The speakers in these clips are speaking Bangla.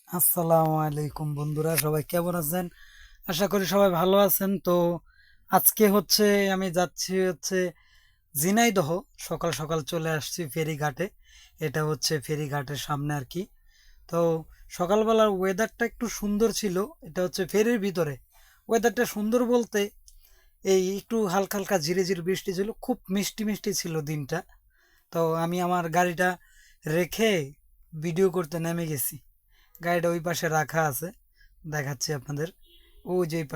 আসসালামু আলাইকুম বন্ধুরা, সবাই কেমন আছেন? আশা করি সবাই ভালো আছেন। তো আজকে আমি যাচ্ছি ঝিনাইদহ। সকাল সকাল চলে আসছি ফেরিঘাটে। এটা ফেরিঘাটের সামনে আর কি। তো সকালবেলার ওয়েদারটা একটু সুন্দর ছিল। এটা ফেরির ভিতরে। ওয়েদারটা সুন্দর বলতে এই একটু হালকা হালকা ঝিরে ঝিরে বৃষ্টি ছিল, খুব মিষ্টি মিষ্টি ছিল দিনটা। তো আমি আমার গাড়িটা রেখে ভিডিও করতে নেমে গেছি। গাড়িটা ওই পাশে রাখা আছে, দেখাচ্ছি আপনাদের। ওই যে ওই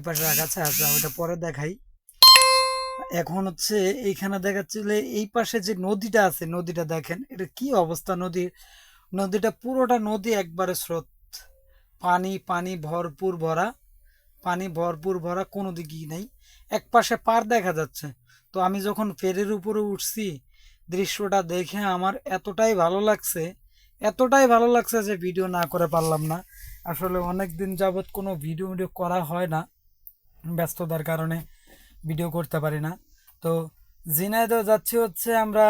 পাশে রাখা আছে। আচ্ছা, ওটা পরে দেখাই। এখন এইখানে দেখাচ্ছিল এই পাশে যে নদীটা আছে, নদীটা দেখেন এটা কি অবস্থা। নদীটা পুরোটা নদী একবারে স্রোত, পানি পানি ভরপুর ভরা, পানি ভরপুর ভরা, কোনো দিকই নেই। এক পাশে পার দেখা যাচ্ছে। তো আমি যখন ফেরির উপরে উঠছি, দৃশ্যটা দেখে আমার এতটাই ভালো লাগছে যে ভিডিও না করে পারলাম না। আসলে অনেক দিন যাবৎ কোনো ভিডিও ভিডিও করা হয় না, ব্যস্ততার কারণে ভিডিও করতে পারি না। তো ঝিনাইদহ যাচ্ছি আমরা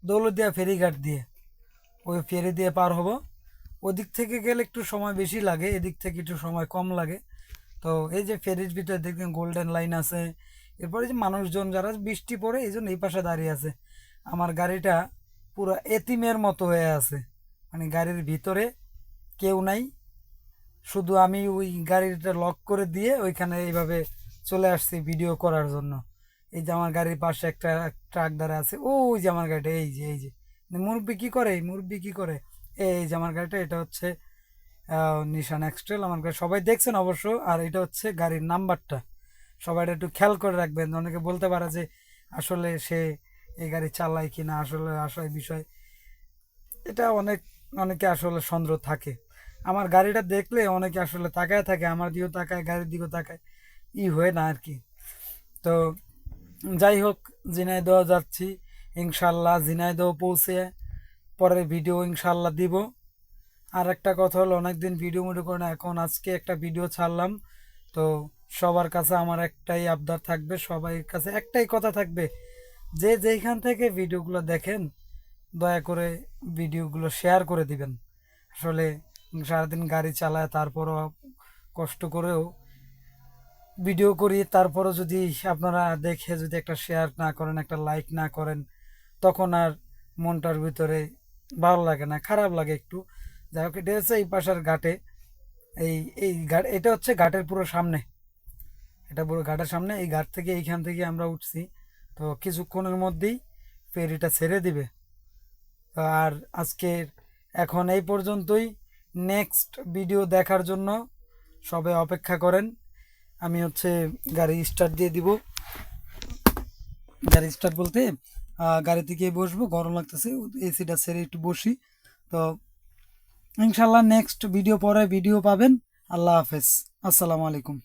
দৌলতদিয়া ফেরিঘাট দিয়ে। ওই ফেরি দিয়ে পার হব। ওদিক থেকে গেলে একটু সময় বেশি লাগে, এদিক থেকে একটু সময় কম লাগে। তো এই যে ফেরির ভিতরে দেখবেন গোল্ডেন লাইন আছে। এরপরে যে মানুষজন যারা বৃষ্টি পড়ে এই জন্য এই পাশে দাঁড়িয়ে আছে। আমার গাড়িটা পুরো এতিমের মতো হয়ে আছে, মানে গাড়ির ভিতরে কেউ নাই, শুধু আমি ওই গাড়িটা লক করে দিয়ে ওইখানে এইভাবে চলে আসছি ভিডিও করার জন্য। এই যে আমার গাড়ির পাশে একটা ট্রাক দাঁড়া আছে, ওই যে আমার গাড়িটা, এই যে মুরব্বি কি করে, এই মুরব্বি কি করে, এই যে আমার গাড়িটা, এটা নিশান এক্সট্রেল আমার গাড়ি, সবাই দেখছেন অবশ্য। আর এটা গাড়ির নাম্বারটা, সবাই এটা একটু খেয়াল করে রাখবেন। অনেকে বলতে পারে যে আসলে সে এই গাড়ি চালায় কিনা, আসলে আসলে বিষয় এটা অনেকে আসলে সন্দেহ থাকে। আমার গাড়িটা দেখলে অনেকে আসলে তাকায় থাকে, আমার দিকেও তাকায়, গাড়ির দিকেও তাকায়, হয়ে না আর কি। তো যাই হোক, ঝিনাইদহ যাচ্ছি ইনশাল্লাহ। ঝিনাইদহ পৌঁছে পরে ভিডিও ইনশাল্লাহ দিব। আর একটা কথা হলো, অনেকদিন ভিডিও মিডিও করে না, এখন আজকে একটা ভিডিও ছাড়লাম। তো সবার কাছে আমার একটাই আবদার থাকবে, সবার কাছে একটাই কথা থাকবে, যে যেইখান থেকে ভিডিওগুলো দেখেন দয়া করে ভিডিওগুলো শেয়ার করে দিবেন। আসলে সারাদিন গাড়ি চালায়, তারপরও কষ্ট করেও ভিডিও করি, তারপরও যদি আপনারা দেখে যদি একটা শেয়ার না করেন, একটা লাইক না করেন, তখন আর মনটার ভিতরে ভালো লাগে না, খারাপ লাগে একটু। যাই হোক, এটা এই পাশের ঘাটে। এই এই ঘাট, এটা ঘাটের পুরো সামনে, এটা পুরো ঘাটের সামনে। এই ঘাট থেকে এইখান থেকে আমরা উঠছি। তো কিছুক্ষণের মধ্যেই ফেরিটা ছেড়ে দিবে। আর আজকের এখন এই পর্যন্তই। নেক্সট ভিডিও দেখার জন্য সবাই অপেক্ষা করেন। আমি গাড়ি স্টার্ট দিয়ে দিব। গাড়ি স্টার্ট বলতে গাড়ি থেকে বসবো, গরম লাগতেছে, এসিটা ছেড়ে একটু বসি। তো ইনশাল্লাহ নেক্সট ভিডিও পরে ভিডিও পাবেন। আল্লাহ হাফেজ, আসসালামু আলাইকুম।